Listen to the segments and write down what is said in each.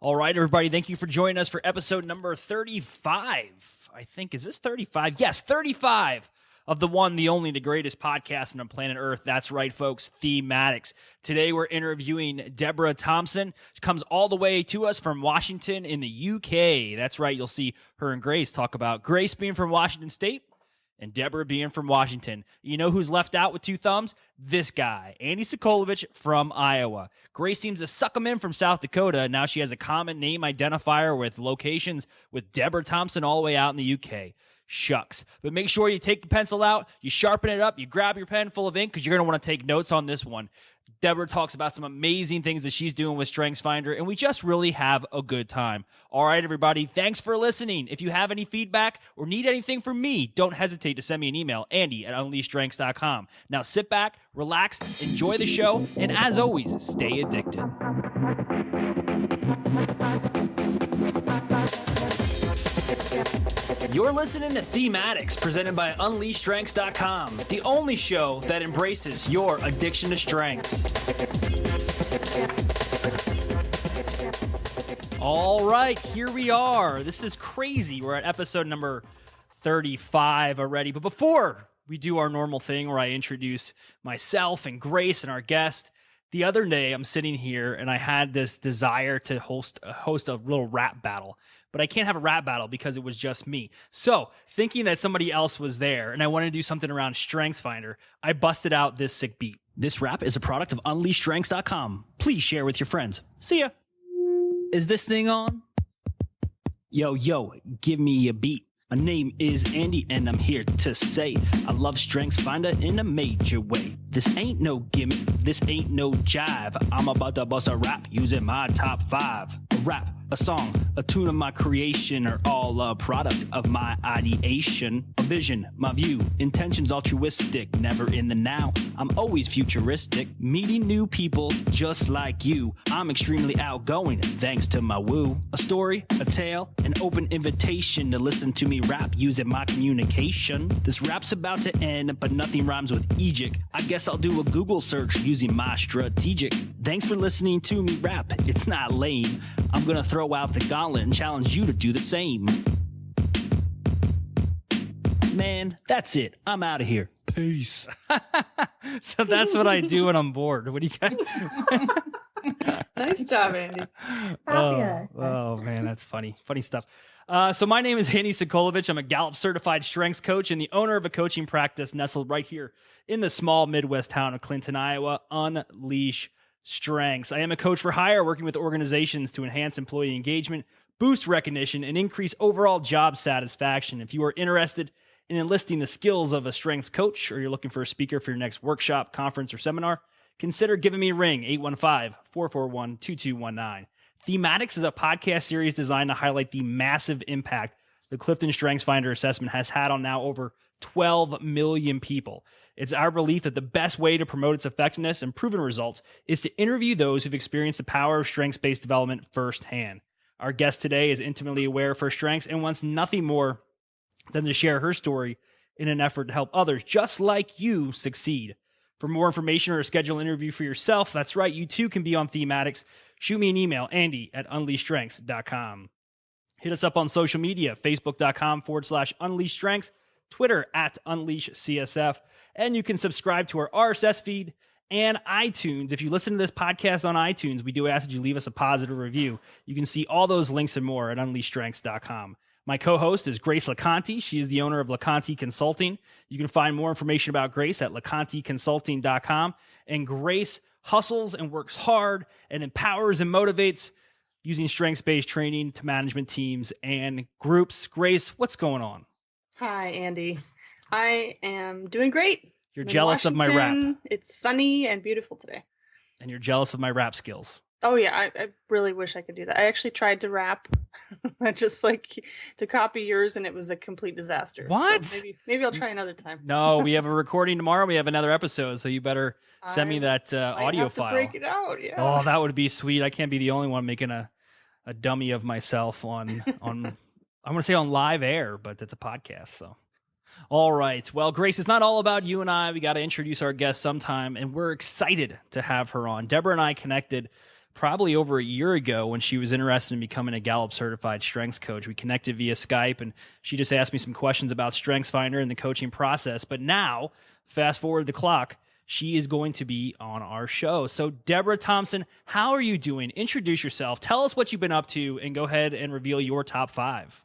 All right, everybody, thank you for joining us for episode number 35. I think, is this 35? Yes, 35 of the one, the only, the greatest podcast on planet Earth. That's right, folks, Thematics. Today, we're interviewing Deborah Thompson. She comes all the way to us from Washington in the UK. That's right, you'll see her and Grace talk about Grace being from Washington State and Deborah being from Washington. You know who's left out with two thumbs? This guy, Andy Sokolovich from Iowa. Grace seems to suck him in from South Dakota. Now she has a common name identifier with locations with Deborah Thompson all the way out in the UK. Shucks. But make sure you take the pencil out, you sharpen it up, you grab your pen full of ink because you're going to want to take notes on this one. Deborah talks about some amazing things that she's doing with StrengthsFinder, and we just really have a good time. All right, everybody, thanks for listening. If you have any feedback or need anything from me, don't hesitate to send me an email, andy@UnleashStrengths.com. Now sit back, relax, enjoy the show, and as always, stay addicted. You're listening to Thematics, presented by UnleashStrengths.com, the only show that embraces your addiction to strengths. All right, here we are. This is crazy. We're at episode number 35 already. But before we do our normal thing where I introduce myself and Grace and our guest, the other day I'm sitting here and I had this desire to host a little rap battle. But I can't have a rap battle because it was just me. So, thinking that somebody else was there and I wanted to do something around StrengthsFinder, I busted out this sick beat. This rap is a product of UnleashStrengths.com. Please share with your friends. See ya. Is this thing on? Yo, give me a beat. My name is Andy and I'm here to say I love StrengthsFinder in a major way. This ain't no gimmick, this ain't no jive. I'm about to bust a rap using my top 5. A rap, a song, a tune of my creation are all a product of my ideation. A vision, my view, intentions altruistic, never in the now. I'm always futuristic, meeting new people just like you. I'm extremely outgoing thanks to my woo. A story, a tale, an open invitation to listen to me rap using my communication. This rap's about to end, but nothing rhymes with Egypt. I guess I'll do a Google search using my strategic. Thanks for listening to me rap. It's not lame. I'm gonna throw out the gauntlet and challenge you to do the same. Man, that's it. I'm out of here. Peace. So that's what I do when I'm bored. What do you guys? Nice job, Andy. Oh man, that's funny. Funny stuff. So my name is Andy Sokolovich. I'm a Gallup certified strengths coach and the owner of a coaching practice nestled right here in the small Midwest town of Clinton, Iowa. Unleash Strengths. I am a coach for hire, working with organizations to enhance employee engagement, boost recognition, and increase overall job satisfaction. If you are interested in enlisting the skills of a strengths coach, or you're looking for a speaker for your next workshop, conference, or seminar, consider giving me a ring, 815-441-2219. Thematics is a podcast series designed to highlight the massive impact the Clifton StrengthsFinder assessment has had on now over 12 million people. It's our belief that the best way to promote its effectiveness and proven results is to interview those who've experienced the power of strengths-based development firsthand. Our guest today is intimately aware of her strengths and wants nothing more than to share her story in an effort to help others just like you succeed. For more information or to schedule an interview for yourself, that's right, you too can be on Thematics. Shoot me an email, andy@UnleashStrengths.com. Hit us up on social media, facebook.com/UnleashStrengths, Twitter @UnleashCSF, and you can subscribe to our RSS feed and iTunes. If you listen to this podcast on iTunes, we do ask that you leave us a positive review. You can see all those links and more at UnleashStrengths.com. My co-host is Grace LeConte. She is the owner of LeConte Consulting. You can find more information about Grace at LeConteConsulting.com. And Grace hustles and works hard and empowers and motivates using strengths-based training to management teams and groups. Grace, what's going on? Hi, Andy. I am doing great. You're jealous of my rap. It's sunny and beautiful today. And you're jealous of my rap skills. Oh, yeah. I really wish I could do that. I actually tried to rap, just like to copy yours, and it was a complete disaster. What? So maybe I'll try another time. No, we have a recording tomorrow. We have another episode, so you better send me that audio file. Break it out, yeah. Oh, that would be sweet. I can't be the only one making a dummy of myself on I'm going to say on live air, but it's a podcast, so. All right. Well, Grace, it's not all about you and I. We got to introduce our guest sometime, and we're excited to have her on. Deborah and I connected probably over a year ago when she was interested in becoming a Gallup certified strengths coach. We connected via Skype and she just asked me some questions about StrengthsFinder and the coaching process. But now, fast forward the clock, she is going to be on our show. So Deborah Thompson, how are you doing? Introduce yourself. Tell us what you've been up to and go ahead and reveal your top 5.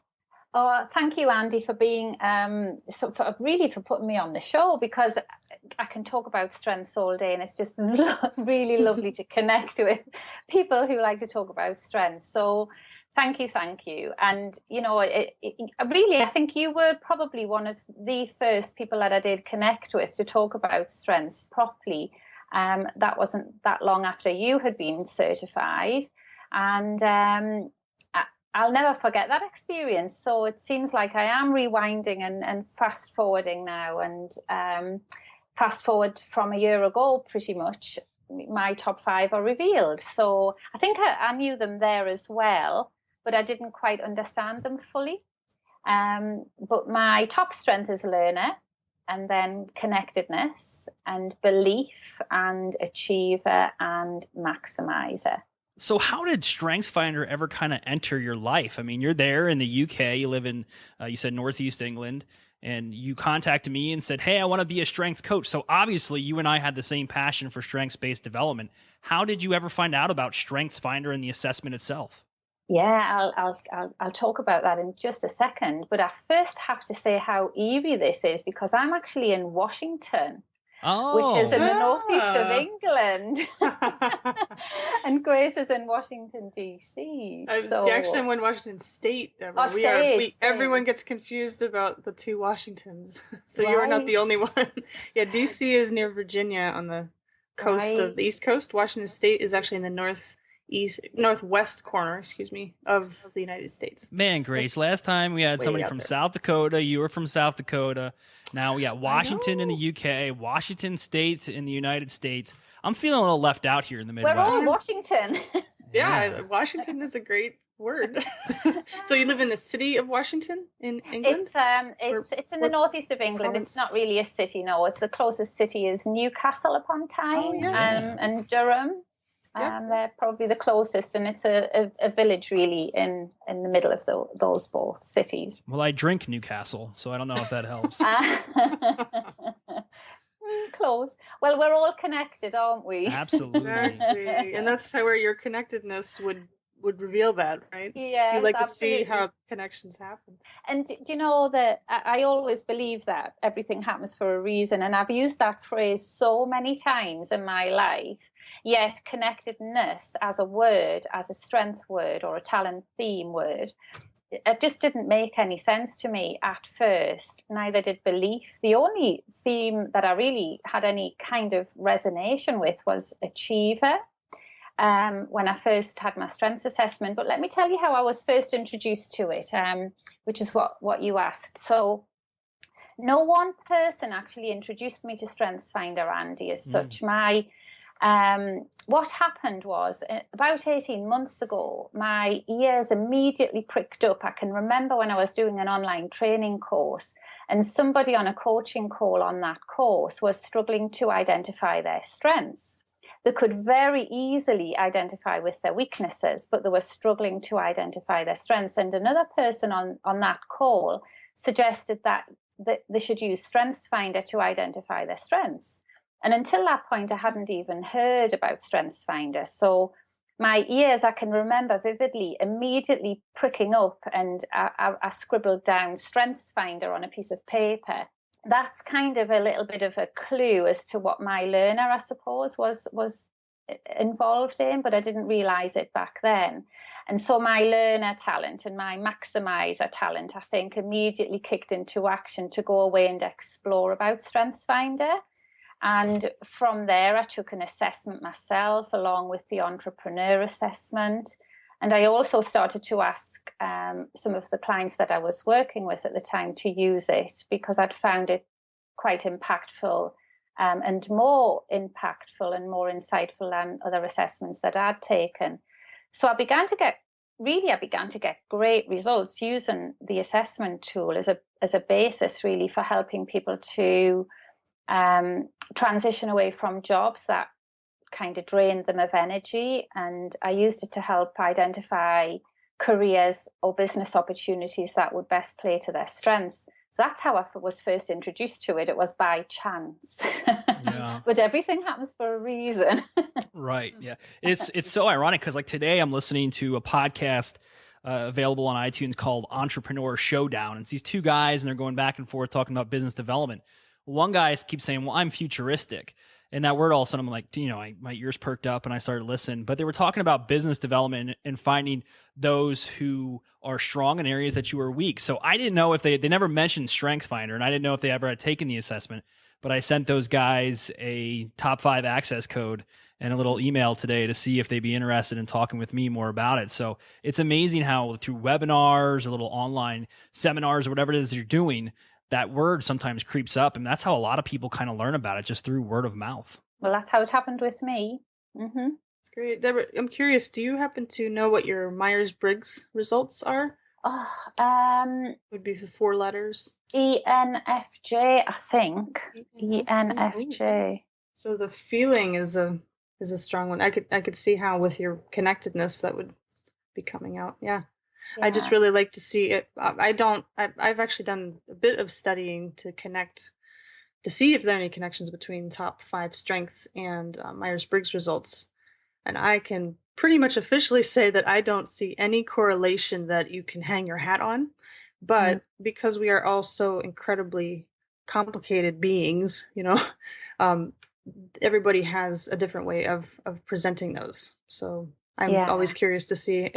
Oh, thank you, Andy, for being for putting me on the show, because I can talk about strengths all day, and it's just really lovely to connect with people who like to talk about strengths. So thank you. And, you know, I think you were probably one of the first people that I did connect with to talk about strengths properly. That wasn't that long after you had been certified. And I'll never forget that experience. So it seems like I am rewinding and fast forwarding now. And fast forward from a year ago, pretty much, my top 5 are revealed. So I think I knew them there as well, but I didn't quite understand them fully. But my top strength is learner, and then connectedness and belief and achiever and maximizer. So how did StrengthsFinder ever kind of enter your life? I mean, you're there in the UK, you live in, you said Northeast England, and you contacted me and said, hey, I want to be a strengths coach. So obviously you and I had the same passion for strengths-based development. How did you ever find out about StrengthsFinder and the assessment itself? Yeah, I'll talk about that in just a second. But I first have to say how eerie this is, because I'm actually in Washington. Which is in the northeast of England. And Grace is in Washington, D.C. Actually, I'm in Washington State, Deborah. Everyone gets confused about the two Washingtons. So right. You're not the only one. Yeah, D.C. is near Virginia on the coast of the East Coast. Washington State is actually in the northwest corner, of the United States. Man, Grace, last time we had somebody from South Dakota. You were from South Dakota. Now we got Washington in the UK, Washington State in the United States. I'm feeling a little left out here in the Midwest. We're all Washington. Yeah, Washington is a great word. So you live in the city of Washington in England? It's in the northeast of England. Province? It's not really a city, no. It's the closest city is Newcastle upon Tyne and Durham. They're probably the closest, and it's a village really in the middle of those both cities. Well, I drink Newcastle, so I don't know if that helps. Close. Well, we're all connected, aren't we? Absolutely. Exactly. And that's where your connectedness would reveal that, right? Yeah. You like to see how connections happen. And do you know that I always believe that everything happens for a reason, and I've used that phrase so many times in my life, yet connectedness as a word, as a strength word or a talent theme word, it just didn't make any sense to me at first. Neither did belief. The only theme that I really had any kind of resonation with was achiever. When I first had my strengths assessment. But let me tell you how I was first introduced to it, which is what you asked. So no one person actually introduced me to StrengthsFinder, Andy, as such. What happened was about 18 months ago, my ears immediately pricked up. I can remember when I was doing an online training course and somebody on a coaching call on that course was struggling to identify their strengths. They could very easily identify with their weaknesses, but they were struggling to identify their strengths. And another person on that call suggested that they should use StrengthsFinder to identify their strengths. And until that point, I hadn't even heard about StrengthsFinder. So my ears, I can remember vividly, immediately pricking up, and I scribbled down StrengthsFinder on a piece of paper. That's kind of a little bit of a clue as to what my learner, I suppose, was involved in, but I didn't realize it back then. And so my learner talent and my maximizer talent, I think, immediately kicked into action to go away and explore about StrengthsFinder. And from there, I took an assessment myself along with the entrepreneur assessment. And I also started to ask some of the clients that I was working with at the time to use it, because I'd found it quite impactful and more impactful and more insightful than other assessments that I'd taken. So I began to get great results using the assessment tool as a basis really for helping people to transition away from jobs that kind of drained them of energy. And I used it to help identify careers or business opportunities that would best play to their strengths. So that's how I was first introduced to it. It was by chance. Yeah. But everything happens for a reason. Right. Yeah. It's so ironic because like today I'm listening to a podcast available on iTunes called Entrepreneur Showdown. It's these two guys and they're going back and forth talking about business development. One guy keeps saying, well, I'm futuristic. And that word all of a sudden, I'm like, my ears perked up and I started listening. But they were talking about business development and finding those who are strong in areas that you are weak. So I didn't know if they never mentioned StrengthsFinder, and I didn't know if they ever had taken the assessment. But I sent those guys a top 5 access code and a little email today to see if they'd be interested in talking with me more about it. So it's amazing how through webinars, a little online seminars, or whatever it is you're doing, that word sometimes creeps up. And that's how a lot of people kind of learn about it, just through word of mouth. Well, that's how it happened with me. Mm-hmm. That's great. Deborah, I'm curious, do you happen to know what your Myers-Briggs results are? Would be the 4 letters. ENFJ, I think. ENFJ. So the feeling is a strong one. I could see how with your connectedness that would be coming out. Yeah. I just really like to see it. I've actually done a bit of studying to connect, to see if there are any connections between top 5 strengths and Myers-Briggs results. And I can pretty much officially say that I don't see any correlation that you can hang your hat on. But because we are all so incredibly complicated beings, everybody has a different way of presenting those. So I'm always curious to see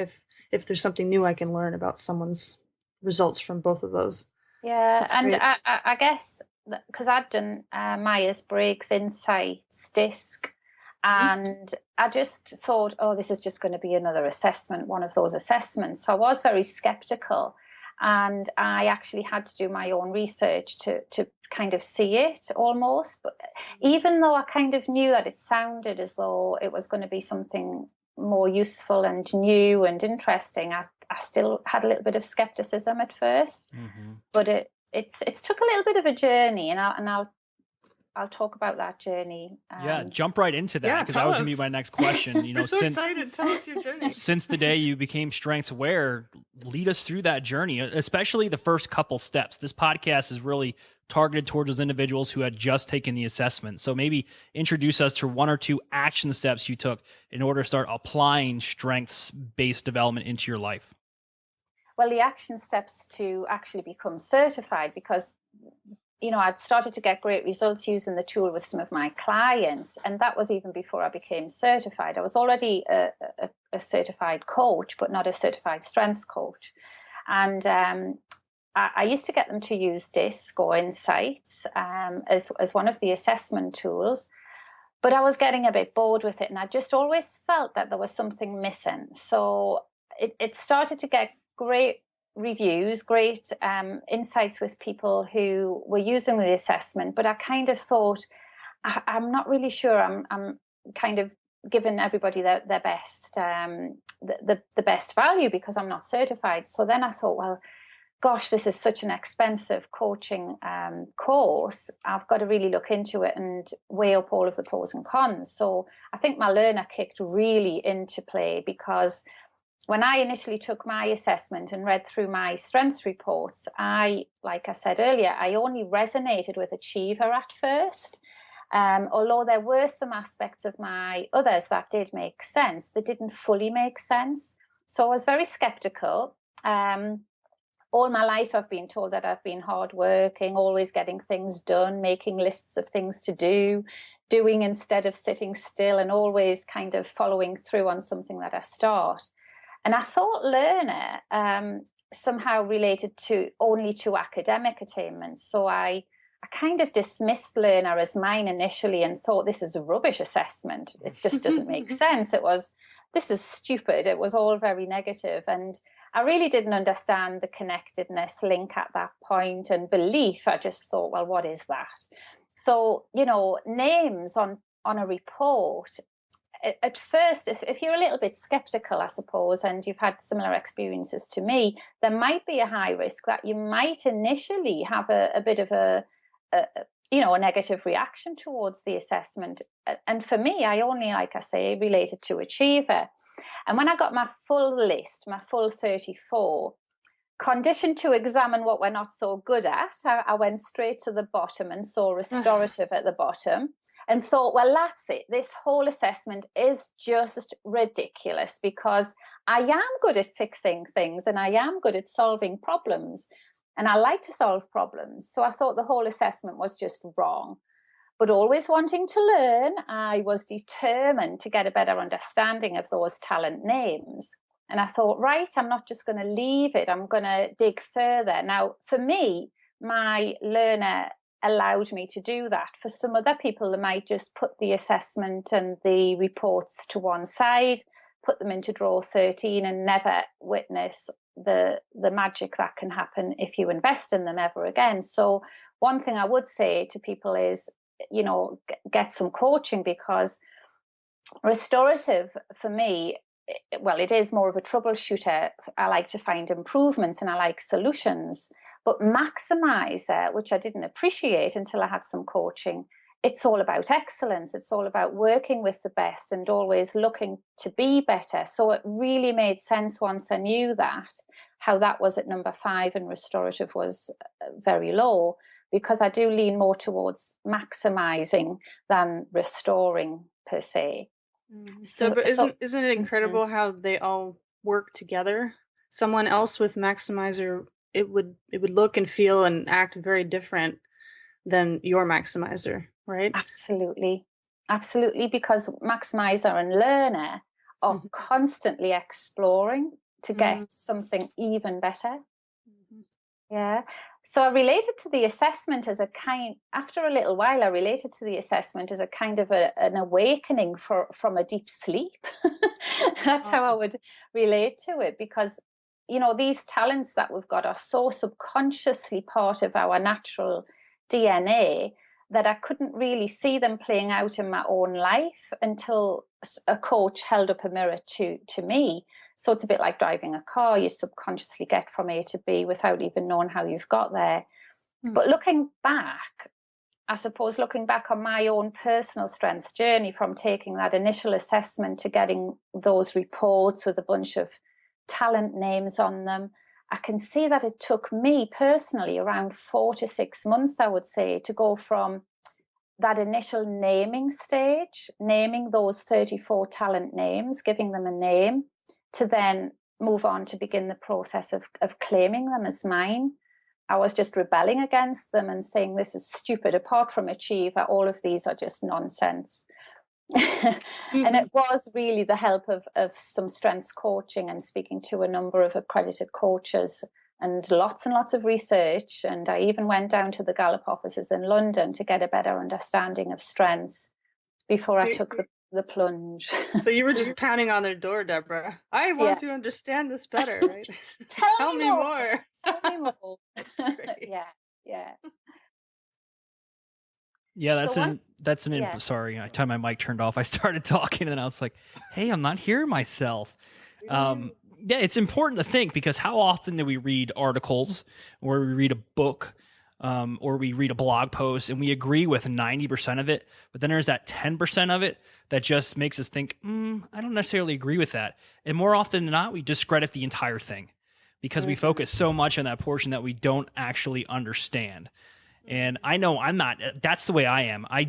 if there's something new I can learn about someone's results from both of those. Yeah, that's and I guess because I'd done Myers-Briggs, Insights, DISC, and I just thought, oh, this is just going to be another assessment, one of those assessments. So I was very skeptical, and I actually had to do my own research to kind of see it almost. But even though I kind of knew that it sounded as though it was going to be something more useful and new and interesting, I still had a little bit of skepticism at first. But it's took a little bit of a journey, and I'll talk about that journey. Jump right into that, because that was going to be my next question. We're so excited. Tell us your journey. Since the day you became strengths aware, lead us through that journey, especially the first couple steps. This podcast is really targeted towards those individuals who had just taken the assessment. So maybe introduce us to 1 or 2 action steps you took in order to start applying strengths-based development into your life. Well, the action steps to actually become certified, because I'd started to get great results using the tool with some of my clients, and that was even before I became certified. I was already a certified coach, but not a certified strengths coach. And I used to get them to use DISC or Insights as one of the assessment tools, but I was getting a bit bored with it, and I just always felt that there was something missing. So it started to get great reviews, great insights with people who were using the assessment, but I kind of thought, I'm not really sure I'm kind of giving everybody their best, the best value, because I'm not certified. So then I thought, well, gosh, this is such an expensive coaching course. I've got to really look into it and weigh up all of the pros and cons. So I think my learner kicked really into play, because when I initially took my assessment and read through my strengths reports, like I said earlier, I only resonated with achiever at first. Although there were some aspects of my others that did make sense, they didn't fully make sense. So I was very skeptical. All my life I've been told that I've been hardworking, always getting things done, making lists of things to do, doing instead of sitting still, and always kind of following through on something that I start. And I thought learner somehow related only to academic attainments. So I kind of dismissed learner as mine initially and thought, this is a rubbish assessment. It just doesn't make sense. This is stupid. It was all very negative. And I really didn't understand the connectedness link at that point and belief. I just thought, well, what is that? So, names on a report, at first, if you're a little bit skeptical, I suppose, and you've had similar experiences to me, there might be a high risk that you might initially have a bit of a a negative reaction towards the assessment. And for me, I only, like I say, related to achiever. And when I got my full list, my full 34, conditioned to examine what we're not so good at, I went straight to the bottom and saw restorative at the bottom and thought, well, that's it. This whole assessment is just ridiculous because I am good at fixing things and I am good at solving problems and I like to solve problems. So I thought the whole assessment was just wrong. But always wanting to learn, I was determined to get a better understanding of those talent names. And I thought, right, I'm not just going to leave it. I'm going to dig further. Now, for me, my learner allowed me to do that. For some other people, they might just put the assessment and the reports to one side, put them into drawer 13 and never witness the magic that can happen if you invest in them ever again. So one thing I would say to people is, get some coaching, because restorative for me, well, it is more of a troubleshooter. I like to find improvements and I like solutions. But maximizer, which I didn't appreciate until I had some coaching, it's all about excellence. It's all about working with the best and always looking to be better. So it really made sense once I knew that, how that was at number 5 and restorative was very low, because I do lean more towards maximizing than restoring per se. But isn't it incredible how they all work together? Someone else with maximizer, it would look and feel and act very different than your maximizer, right? Absolutely, because maximizer and learner are constantly exploring to get something even better. Yeah. So I related to the assessment as after a little while, I related to the assessment as a kind of an awakening from a deep sleep. That's how I would relate to it, because, these talents that we've got are so subconsciously part of our natural DNA that I couldn't really see them playing out in my own life until a coach held up a mirror to me. So it's a bit like driving a car. You subconsciously get from A to B without even knowing how you've got there. But looking back on my own personal strengths journey, from taking that initial assessment to getting those reports with a bunch of talent names on them, I can see that it took me personally around 4 to 6 months, I would say, to go from that initial naming stage, naming those 34 talent names, giving them a name, to then move on to begin the process of claiming them as mine. I was just rebelling against them and saying, this is stupid. Apart from Achiever, all of these are just nonsense. And it was really the help of some strengths coaching and speaking to a number of accredited coaches and lots of research. And I even went down to the Gallup offices in London to get a better understanding of strengths before I took the plunge. So you were just pounding on their door, Deborah. I want to understand this better, right? Tell me more. Tell me more. Yeah. Yeah, sorry, I time my mic turned off. I started talking and I was like, hey, I'm not hearing myself. Yeah, it's important to think, because how often do we read articles or we read a book or we read a blog post and we agree with 90% of it, but then there's that 10% of it that just makes us think, I don't necessarily agree with that. And more often than not, we discredit the entire thing because we focus so much on that portion that we don't actually understand. And I know that's the way I am. I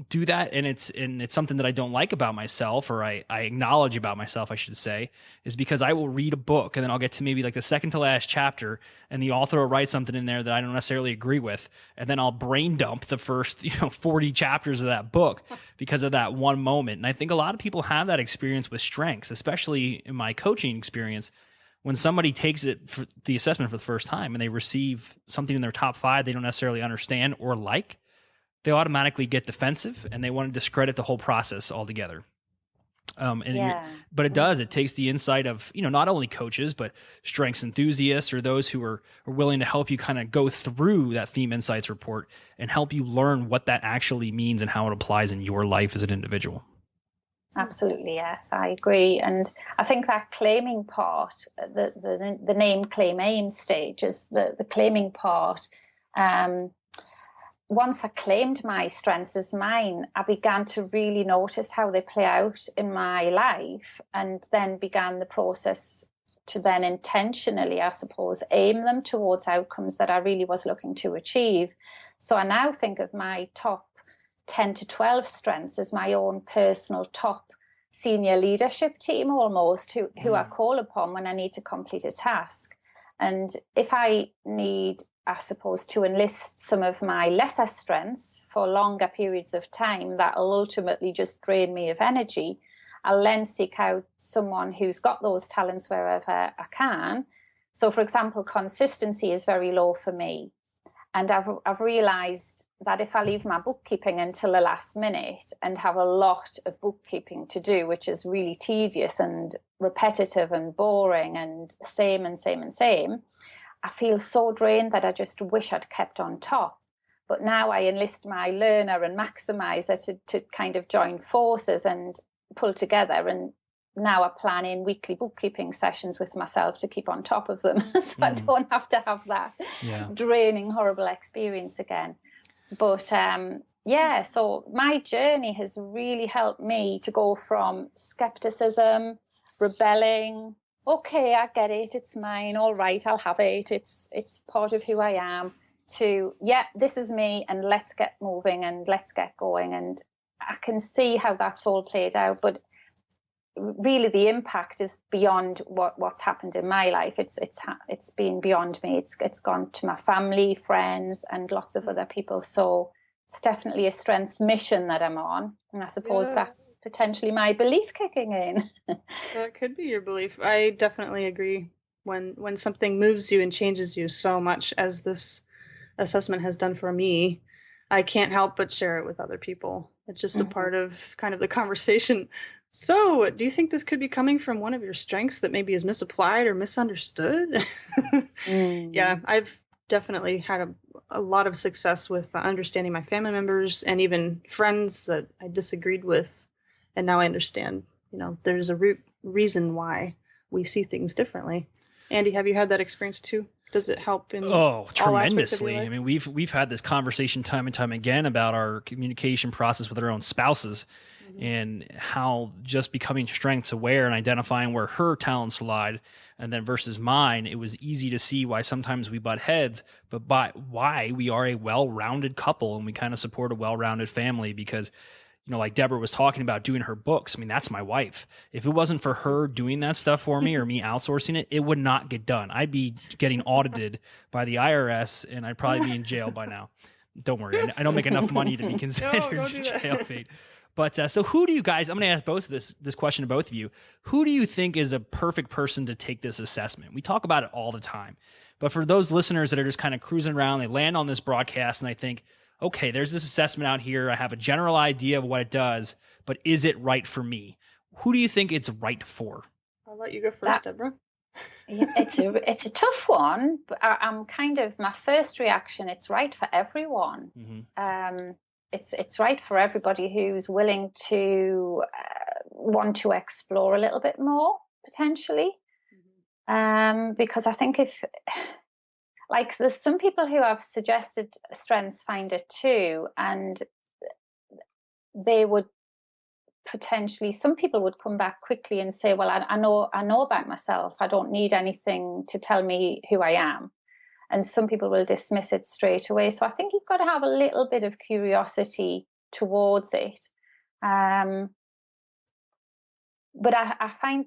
do that, and it's something that I don't like about myself, or I acknowledge about myself, I should say, is because I will read a book and then I'll get to maybe like the second to last chapter and the author will write something in there that I don't necessarily agree with. And then I'll brain dump the first, 40 chapters of that book because of that one moment. And I think a lot of people have that experience with strengths, especially in my coaching experience. When somebody takes the assessment for the first time and they receive something in their top 5 they don't necessarily understand or like, they automatically get defensive and they want to discredit the whole process altogether. But it takes the insight of, not only coaches, but strengths enthusiasts or those who are willing to help you kind of go through that theme insights report and help you learn what that actually means and how it applies in your life as an individual. Absolutely, yes, I agree. And I think that claiming part, the name, claim, aim stage is the claiming part. once I claimed my strengths as mine, I began to really notice how they play out in my life, and then began the process to then intentionally, I suppose, aim them towards outcomes that I really was looking to achieve. So I now think of my top 10 to 12 strengths as my own personal top senior leadership team, almost, who I call upon when I need to complete a task. And if I need, I suppose, to enlist some of my lesser strengths for longer periods of time that will ultimately just drain me of energy, I'll then seek out someone who's got those talents wherever I can. So, for example, consistency is very low for me. And I've realised that if I leave my bookkeeping until the last minute and have a lot of bookkeeping to do, which is really tedious and repetitive and boring and same, I feel so drained that I just wish I'd kept on top. But now I enlist my learner and maximizer to kind of join forces and pull together, and now I plan in weekly bookkeeping sessions with myself to keep on top of them, so I don't have to have that draining, horrible experience again. But so my journey has really helped me to go from skepticism, rebelling, okay, I get it, it's mine, all right, I'll have it, it's part of who I am, to, this is me, and let's get moving and let's get going. And I can see how that's all played out, but really the impact is beyond what's happened in my life. It's been beyond me. It's gone to my family, friends, and lots of other people. So it's definitely a strengths mission that I'm on, and I suppose that's potentially my belief kicking in. That could be your belief. I definitely agree. When something moves you and changes you so much, as this assessment has done for me, I can't help but share it with other people. It's just a part of kind of the conversation. So, do you think this could be coming from one of your strengths that maybe is misapplied or misunderstood? Yeah, I've definitely had a lot of success with understanding my family members and even friends that I disagreed with. And now I understand, there's a root reason why we see things differently. Andy, have you had that experience too? Does it help in tremendously? I mean, we've had this conversation time and time again about our communication process with our own spouses, and how just becoming strengths aware and identifying where her talents lied, and then versus mine, it was easy to see why sometimes we butt heads, but why we are a well-rounded couple and we kind of support a well-rounded family. Because like Deborah was talking about doing her books. I mean, that's my wife. If it wasn't for her doing that stuff for me or me outsourcing it, it would not get done. I'd be getting audited by the IRS and I'd probably be in jail by now. Don't worry. I don't make enough money to be considered jail bait. But so who do you guys, I'm going to ask this question to both of you. Who do you think is a perfect person to take this assessment? We talk about it all the time. But for those listeners that are just kind of cruising around, they land on this broadcast and I think, okay, there's this assessment out here. I have a general idea of what it does, but is it right for me? Who do you think it's right for? I'll let you go first, Deborah. It's a tough one, but I'm kind of, my first reaction, it's right for everyone. It's right for everybody who's willing to want to explore a little bit more, potentially. Because I think there's some people who have suggested Strengths Finder too, and they would potentially, some people would come back quickly and say, well, I know about myself. I don't need anything to tell me who I am. And some people will dismiss it straight away. So I think you've got to have a little bit of curiosity towards it. But I find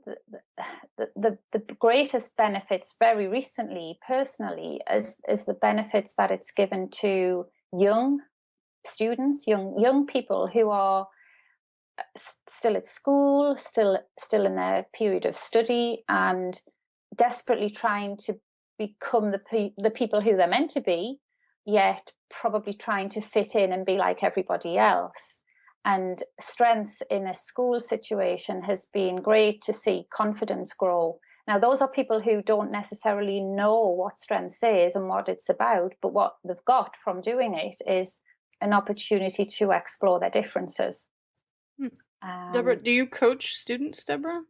that the greatest benefits very recently, personally, is the benefits that it's given to young students, young people who are still at school, still in their period of study, and desperately trying to become the people who they're meant to be, yet probably trying to fit in and be like everybody else. And strengths in a school situation has been great to see confidence grow. Now, those are people who don't necessarily know what strengths is and what it's about, but what they've got from doing it is an opportunity to explore their differences. Deborah, do you coach students, Deborah?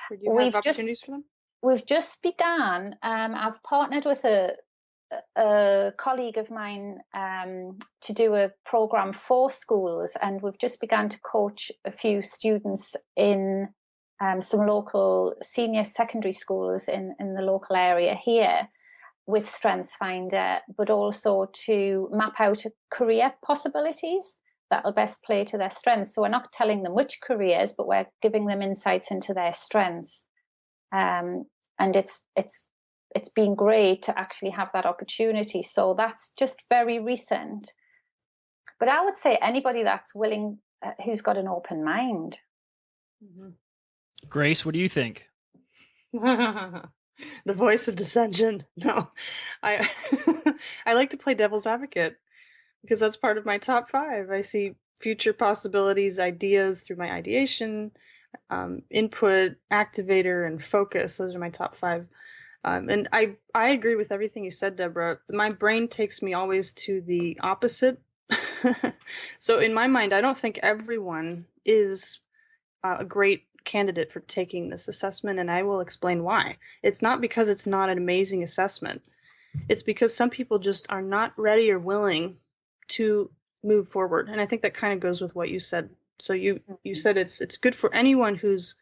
Or do you have opportunities for them? We've just begun. I've partnered with a a colleague of mine to do a program for schools, and we've just begun to coach a few students in some local senior secondary schools in the local area here with StrengthsFinder, but also to map out career possibilities that'll best play to their strengths. So we're not telling them which careers, but we're giving them insights into their strengths. And it's been great to actually have that opportunity. So that's just very recent. But I would say anybody that's willing, who's got an open mind. Mm-hmm. Grace, what do you think? The voice of dissension. No, I I like to play devil's advocate because that's part of my top 5. I see future possibilities, ideas through my ideation, input, activator, and focus. Those are my top 5. And I agree with everything you said, Deborah. My brain takes me always to the opposite. So in my mind, I don't think everyone is a great candidate for taking this assessment, and I will explain why. It's not because it's not an amazing assessment. It's because some people just are not ready or willing to move forward. And I think that kind of goes with what you said. So you said it's good for anyone who's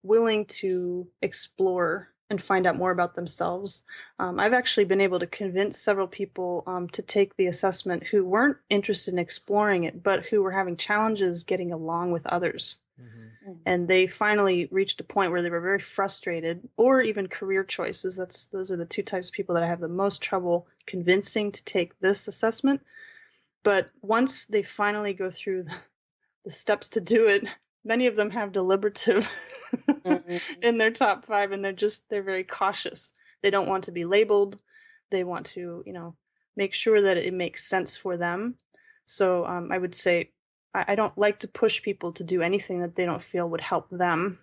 willing to explore and find out more about themselves. I've actually been able to convince several people to take the assessment who weren't interested in exploring it, but who were having challenges getting along with others. Mm-hmm. And they finally reached a point where they were very frustrated, or even career choices. Those are the 2 types of people that I have the most trouble convincing to take this assessment. But once they finally go through the steps to do it, many of them have deliberative mm-hmm. in their top 5, and they're very cautious. They don't want to be labeled. They want to, make sure that it makes sense for them. So I would say I don't like to push people to do anything that they don't feel would help them.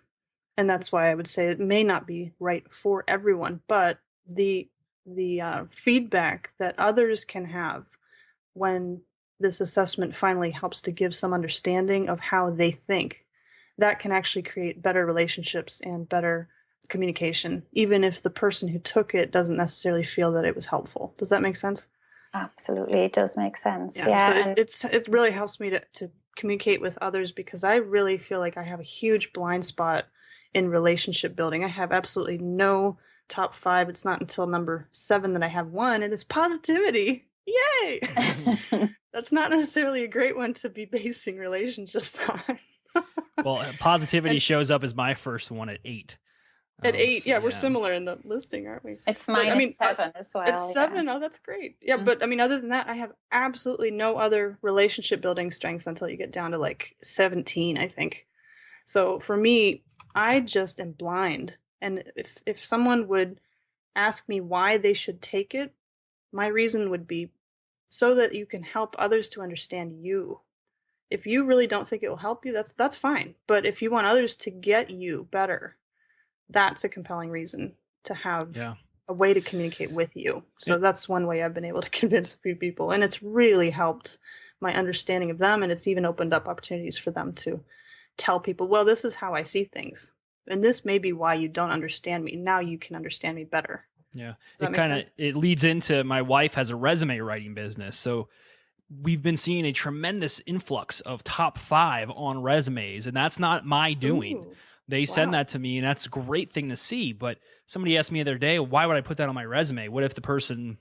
And that's why I would say it may not be right for everyone, but the feedback that others can have when this assessment finally helps to give some understanding of how they think, that can actually create better relationships and better communication, even if the person who took it doesn't necessarily feel that it was helpful. Does that make sense? Absolutely, it does make sense. Yeah, so it really helps me to communicate with others, because I really feel like I have a huge blind spot in relationship building. I have absolutely no top 5. It's not until number 7 that I have one, and it's positivity. Yay! That's not necessarily a great one to be basing relationships on. Well, positivity shows up as my first one at 8. At 8, yeah, we're similar in the listing, aren't we? It's mine at 7 as well. It's 7, oh, that's great. Yeah, mm-hmm. But other than that, I have absolutely no other relationship building strengths until you get down to like 17, I think. So for me, I just am blind. And if someone would ask me why they should take it, my reason would be so that you can help others to understand you. If you really don't think it will help you, that's fine. But if you want others to get you better, that's a compelling reason to have a way to communicate with you. So that's one way I've been able to convince a few people. And it's really helped my understanding of them. And it's even opened up opportunities for them to tell people, well, this is how I see things. And this may be why you don't understand me. Now you can understand me better. Yeah. It leads into, my wife has a resume writing business. So we've been seeing a tremendous influx of top 5 on resumes, and that's not my doing. Ooh. They send that to me, and that's a great thing to see. But somebody asked me the other day, why would I put that on my resume? What if the person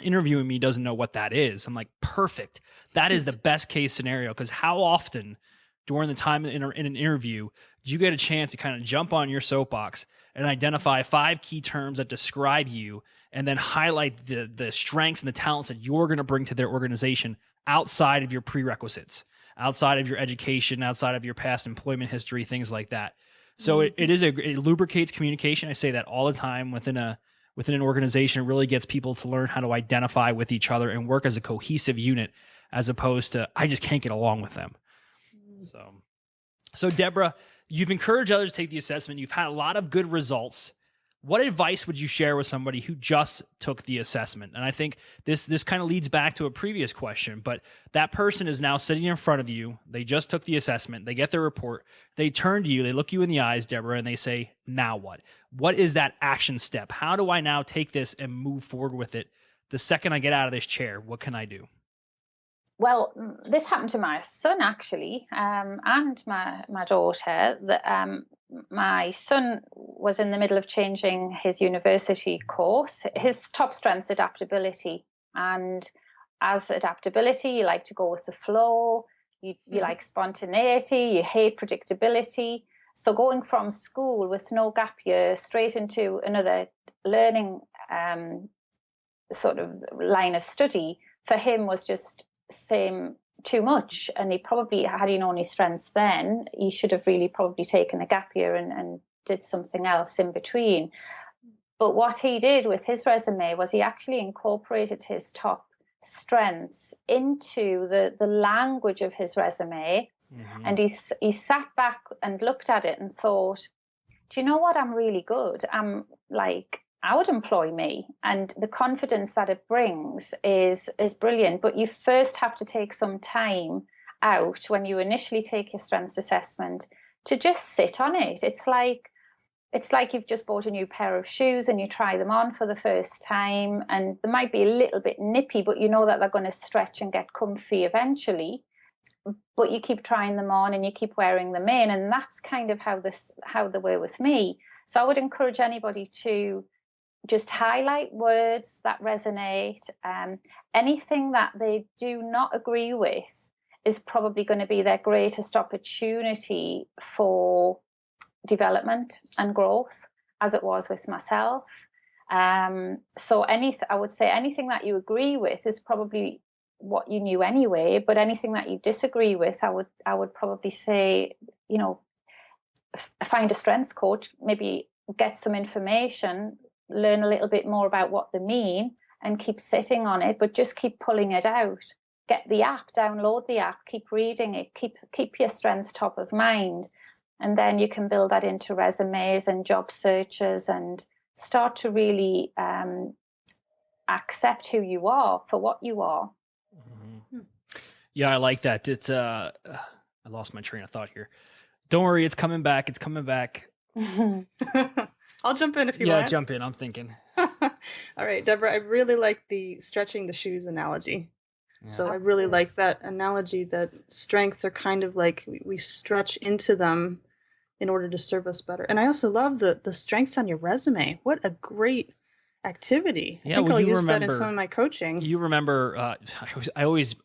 interviewing me doesn't know what that is? I'm like, perfect. That is the best case scenario, because how often during the time in an interview do you get a chance to kind of jump on your soapbox and identify 5 key terms that describe you, and then highlight the strengths and the talents that you're going to bring to their organization outside of your prerequisites, outside of your education, outside of your past employment history, things like that. So it lubricates communication. I say that all the time within an organization. It really gets people to learn how to identify with each other and work as a cohesive unit, as opposed to, I just can't get along with them. So Deborah, you've encouraged others to take the assessment. You've had a lot of good results. What advice would you share with somebody who just took the assessment? And I think this kind of leads back to a previous question, but that person is now sitting in front of you. They just took the assessment. They get their report. They turn to you. They look you in the eyes, Deborah, and they say, now what? What is that action step? How do I now take this and move forward with it the second I get out of this chair, what can I do? Well, this happened to my son actually, and my daughter. My son was in the middle of changing his university course. His top strength's adaptability, and as adaptability, you like to go with the flow. You like spontaneity. You hate predictability. So going from school with no gap year straight into another learning sort of line of study for him was just too much. And he probably, had he known his strengths then, he should have really probably taken a gap year and did something else in between. But what he did with his resume was he actually incorporated his top strengths into the language of his resume. Mm-hmm. And he sat back and looked at it and thought, do you know what? I'm really good. I would employ me. And the confidence that it brings is brilliant. But you first have to take some time out when you initially take your strengths assessment to just sit on it. It's like you've just bought a new pair of shoes and you try them on for the first time, and they might be a little bit nippy, but you know that they're going to stretch and get comfy eventually. But you keep trying them on and you keep wearing them in, and that's kind of how they were with me. So I would encourage anybody to just highlight words that resonate. Anything that they do not agree with is probably going to be their greatest opportunity for development and growth, as it was with myself. So I would say anything that you agree with is probably what you knew anyway, but anything that you disagree with, I would probably say, find a strengths coach, maybe get some information, learn a little bit more about what they mean, and keep sitting on it, but just keep pulling it out. Get the app, download the app, keep reading it, keep your strengths top of mind, and then you can build that into resumes and job searches and start to really accept who you are for what you are. Mm-hmm. Yeah, I like that. It's I lost my train of thought here. Don't worry, it's coming back. It's coming back. I'll jump in if you want. Yeah, jump in. I'm thinking. All right, Deborah, I really like the stretching the shoes analogy. Yeah. So I really like that analogy that strengths are kind of like we stretch into them in order to serve us better. And I also love the strengths on your resume. What a great activity. Yeah, I think I'll use that in some of my coaching. You remember, I always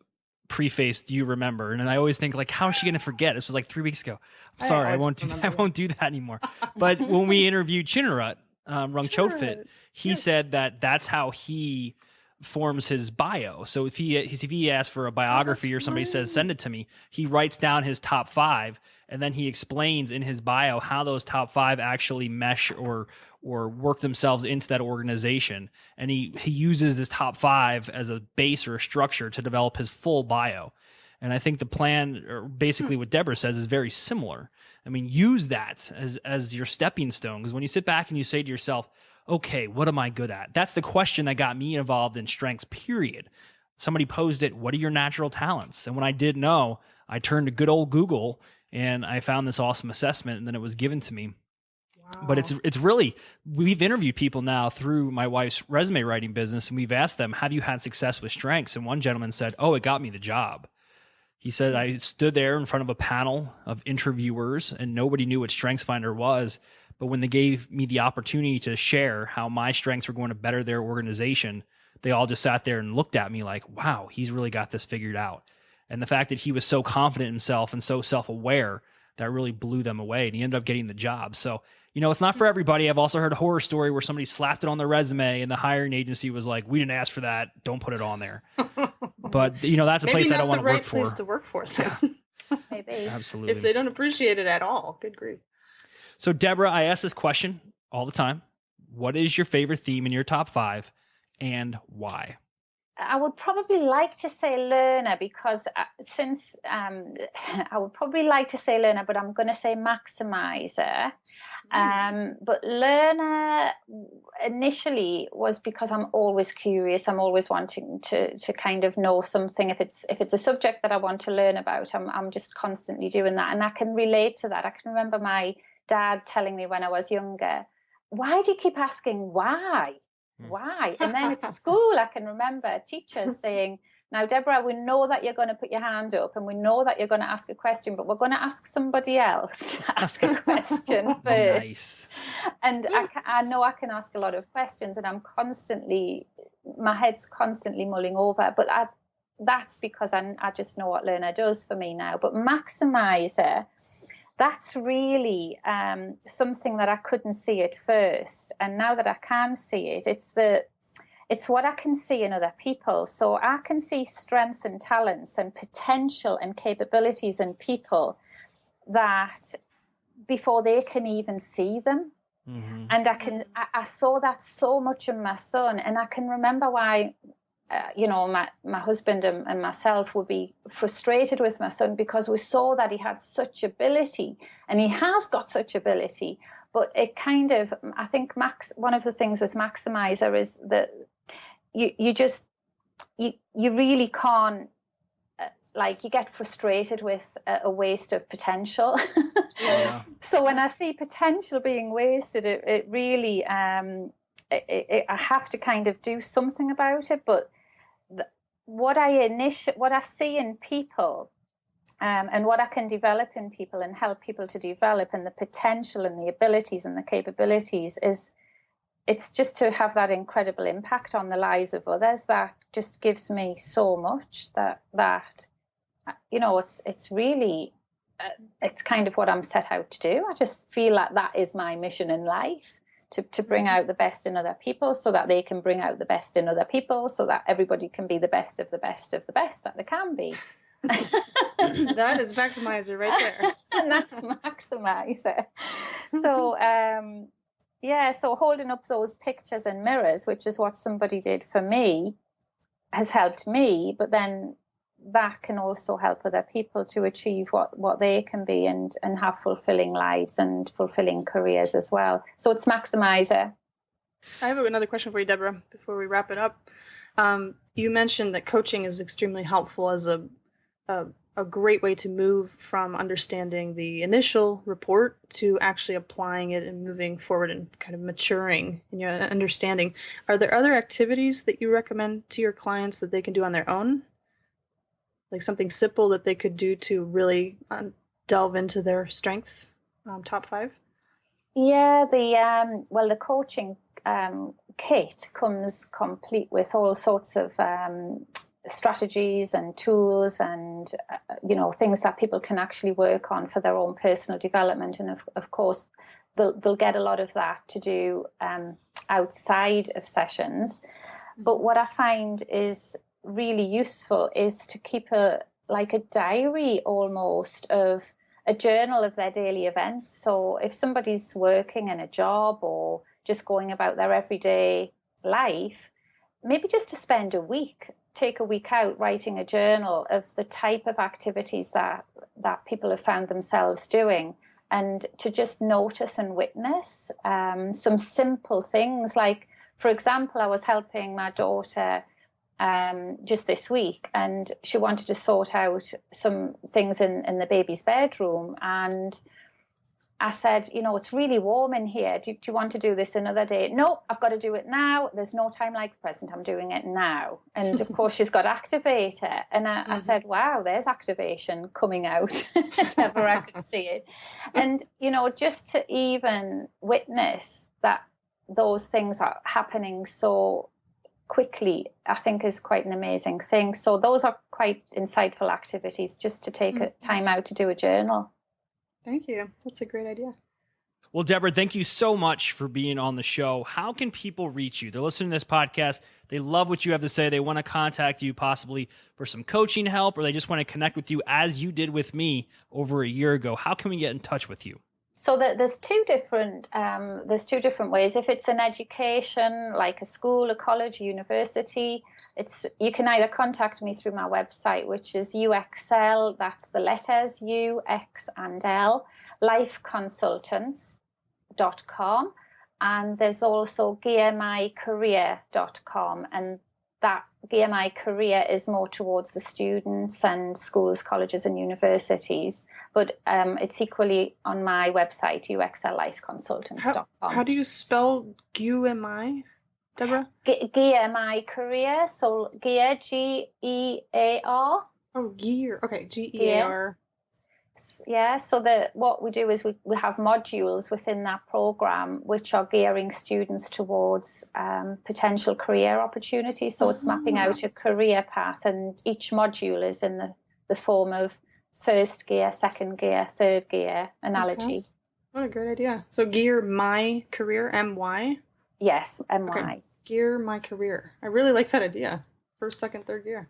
preface, do you remember? And I always think, like, how is she going to forget? This was like 3 weeks ago. I'm sorry, I won't do that. I won't do that anymore. But when we interviewed Chinnarat, Rungchotfit, he said that that's how he forms his bio. So if he asks for a biography or somebody says, send it to me, he writes down his top 5, and then he explains in his bio how those top 5 actually mesh or work themselves into that organization. And he uses this top 5 as a base or a structure to develop his full bio. And I think the plan, or basically what Deborah says, is very similar. I mean, use that as your stepping stone, because when you sit back and you say to yourself, okay, what am I good at? That's the question that got me involved in strengths, period. Somebody posed it, what are your natural talents? And when I didn't know, I turned to good old Google and I found this awesome assessment, and then it was given to me. Wow. But it's really, we've interviewed people now through my wife's resume writing business, and we've asked them, have you had success with strengths? And one gentleman said, oh, it got me the job. He said, I stood there in front of a panel of interviewers and nobody knew what StrengthsFinder was. But when they gave me the opportunity to share how my strengths were going to better their organization, they all just sat there and looked at me like, wow, he's really got this figured out. And the fact that he was so confident in himself and so self-aware, that really blew them away. And he ended up getting the job. So, it's not for everybody. I've also heard a horror story where somebody slapped it on their resume and the hiring agency was like, we didn't ask for that. Don't put it on there. But, that's a place I don't want to work for. Maybe not the right place to work for them. Yeah. Maybe. Absolutely. If they don't appreciate it at all. Good grief. So, Deborah, I ask this question all the time. What is your favorite theme in your top 5 and why? I would probably like to say learner, because I would probably like to say learner, but I'm going to say maximizer. But learner initially was because I'm always curious. I'm always wanting to kind of know something. If it's a subject that I want to learn about, I'm just constantly doing that. And I can relate to that. I can remember my dad telling me when I was younger, why do you keep asking why? why? And then at school, I can remember teachers saying, now, Deborah, we know that you're going to put your hand up and we know that you're going to ask a question, but we're going to ask somebody else to ask a question first. Nice. And I know I can ask a lot of questions, and my head's constantly mulling over, but that's because I just know what learner does for me now. But maximizer, that's really something that I couldn't see at first. And now that I can see it, it's what I can see in other people. So I can see strengths and talents and potential and capabilities in people that before they can even see them. Mm-hmm. And I saw that so much in my son, and I can remember why, my husband and myself would be frustrated with my son because we saw that he had such ability, and he has got such ability, but it kind of, I think one of the things with maximizer is that you really can't, you get frustrated with a waste of potential. Yeah. So when I see potential being wasted, it really, I have to kind of do something about it. But what I see in people, and what I can develop in people and help people to develop, and the potential and the abilities and the capabilities it's just to have that incredible impact on the lives of others that just gives me so much that it's really, it's kind of what I'm set out to do. I just feel like that is my mission in life, to bring out the best in other people so that they can bring out the best in other people, so that everybody can be the best of the best of the best that they can be. That is maximizer right there. And that's maximizer. So, so holding up those pictures and mirrors, which is what somebody did for me, has helped me, but then that can also help other people to achieve what they can be and have fulfilling lives and fulfilling careers as well. So it's maximizer. I have another question for you, Deborah, before we wrap it up. You mentioned that coaching is extremely helpful as a great way to move from understanding the initial report to actually applying it and moving forward and kind of maturing in your understanding. Are there other activities that you recommend to your clients that they can do on their own? Like something simple that they could do to really delve into their strengths? Top 5? Yeah, the coaching kit comes complete with all sorts of strategies and tools and things that people can actually work on for their own personal development, and of course they'll get a lot of that to do outside of sessions. But what I find is really useful is to keep a diary almost, of a journal of their daily events. So if somebody's working in a job or just going about their everyday life, maybe just to spend take a week out writing a journal of the type of activities that people have found themselves doing, and to just notice and witness some simple things. Like, for example, I was helping my daughter just this week, and she wanted to sort out some things in the baby's bedroom, and I said, it's really warm in here. Do you want to do this another day? No, I've got to do it now. There's no time like the present. I'm doing it now. And of course, she's got activator. And I said, wow, there's activation coming out if ever I could see it. And, just to even witness that those things are happening so quickly, I think is quite an amazing thing. So those are quite insightful activities, just to take a time out to do a journal. Thank you. That's a great idea. Well, Deborah, thank you so much for being on the show. How can people reach you? They're listening to this podcast. They love what you have to say. They want to contact you possibly for some coaching help, or they just want to connect with you as you did with me over a year ago. How can we get in touch with you? So there's two different ways. If it's an education, like a school, a college, a university, you can either contact me through my website, which is UXL, that's the letters U, X and L, lifeconsultants.com. And there's also gearmycareer.com, and that Gear My Career is more towards the students and schools, colleges and universities, but it's equally on my website, uxllifeconsultants.com. How do you spell GUMI? Deborah? Gear my career. So gear, Gear. Oh, gear. Okay, Gear. Yeah, so what we do is we have modules within that program which are gearing students towards potential career opportunities. So it's mapping out a career path, and each module is in the form of first gear, second gear, third gear analogy. Fantastic. What a great idea. So gear my career, MY? Yes, MY. Okay. Gear my career. I really like that idea. First, second, third gear.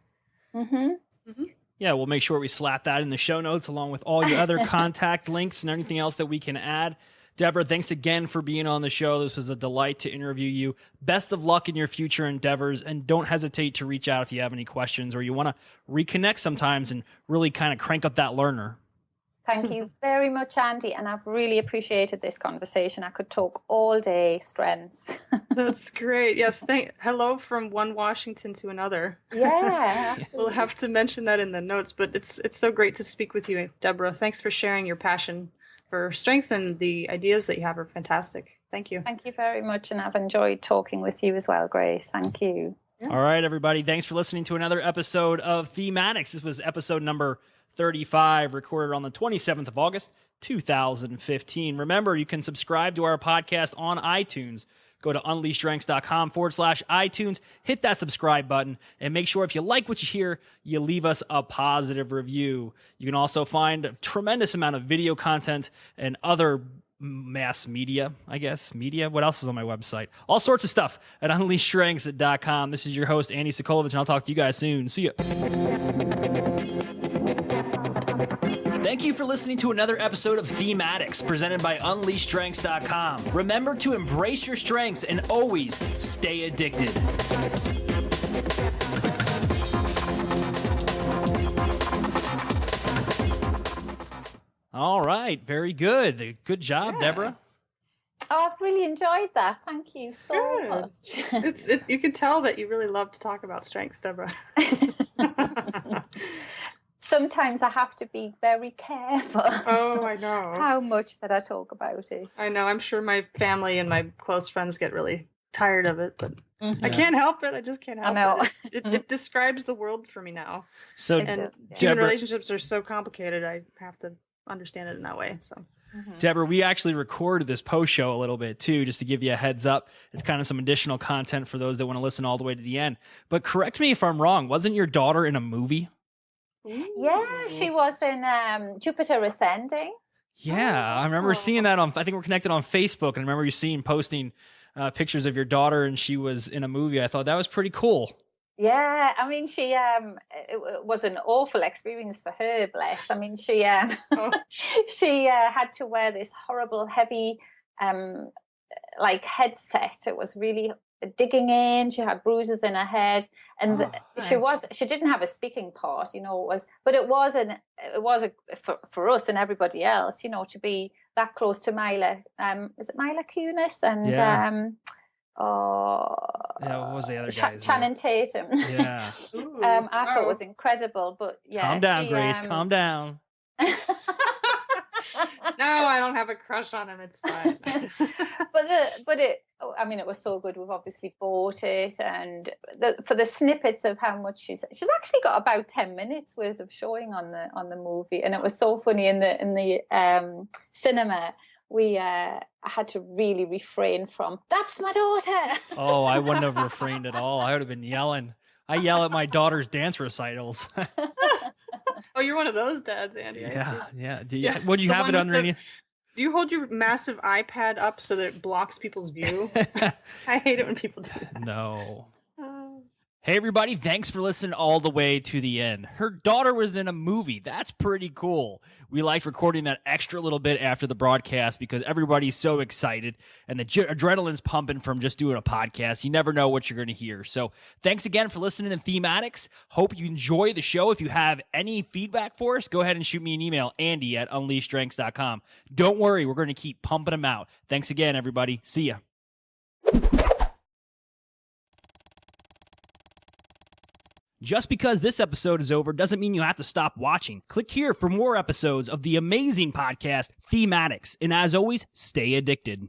Yeah, we'll make sure we slap that in the show notes along with all your other contact links and anything else that we can add. Deborah, thanks again for being on the show. This was a delight to interview you. Best of luck in your future endeavors, and don't hesitate to reach out if you have any questions or you want to reconnect sometimes and really kind of crank up that learner. Thank you very much, Andy, and I've really appreciated this conversation. I could talk all day strengths. That's great. Yes, hello from one Washington to another. Yeah, we'll have to mention that in the notes, but it's so great to speak with you, Deborah. Thanks for sharing your passion for strengths, and the ideas that you have are fantastic. Thank you. Thank you very much, and I've enjoyed talking with you as well, Grace. Thank you. Yeah. All right, everybody. Thanks for listening to another episode of Thematics. This was episode number 35, recorded on the 27th of August, 2015. Remember, you can subscribe to our podcast on iTunes. Go to UnleashStrengths.com/iTunes, hit that subscribe button, and make sure if you like what you hear, you leave us a positive review. You can also find a tremendous amount of video content and other mass media, I guess. What else is on my website? All sorts of stuff at UnleashStrengths.com. This is your host, Andy Sokolovich, and I'll talk to you guys soon. See ya. Thank you for listening to another episode of Thematics, presented by UnleashStrengths.com. Remember to embrace your strengths and always stay addicted. All right, very good. Good job, Deborah. Oh, I've really enjoyed that. Thank you so much. You can tell that you really love to talk about strengths, Deborah. Sometimes I have to be very careful. Oh, I know. How much that I talk about it. I know. I'm sure my family and my close friends get really tired of it, but I can't help it. I just can't help it. It describes the world for me now. So, and human relationships are so complicated. I have to understand it in that way. So, Deborah, we actually recorded this post show a little bit too, just to give you a heads up. It's kind of some additional content for those that want to listen all the way to the end. But correct me if I'm wrong. Wasn't your daughter in a movie? Yeah, she was in Jupiter Ascending. Yeah, I remember seeing that I think we're connected on Facebook, and I remember you posting pictures of your daughter, and she was in a movie. I thought that was pretty cool. Yeah, I mean, it was an awful experience for her, bless. I mean, she she had to wear this horrible, heavy, headset. It was really digging in. She had bruises in her head, and she didn't have a speaking part, but it was for us and everybody else, to be that close to Mila. Is it Mila Kunis and what was the other guy? Channing Tatum. Yeah. I thought it was incredible, but yeah. Calm down, Grace. Calm down. No, I don't have a crush on him. It's fine. It was so good. We've obviously bought it, and for the snippets of how much she's actually got about 10 minutes worth of showing on the movie, and it was so funny in the cinema. We had to really refrain from, "That's my daughter." Oh, I wouldn't have refrained at all. I would have been yelling. I yell at my daughter's dance recitals. Oh, you're one of those dads, Andy. Yeah. Would you have it under any? Do you hold your massive iPad up so that it blocks people's view? I hate it when people do that. No. Hey, everybody. Thanks for listening all the way to the end. Her daughter was in a movie. That's pretty cool. We liked recording that extra little bit after the broadcast because everybody's so excited and the adrenaline's pumping from just doing a podcast. You never know what you're going to hear. So thanks again for listening to Thematics. Hope you enjoy the show. If you have any feedback for us, go ahead and shoot me an email, Andy@UnleashStrengths.com. Don't worry. We're going to keep pumping them out. Thanks again, everybody. See ya. Just because this episode is over doesn't mean you have to stop watching. Click here for more episodes of the amazing podcast, Thematics. And as always, stay addicted.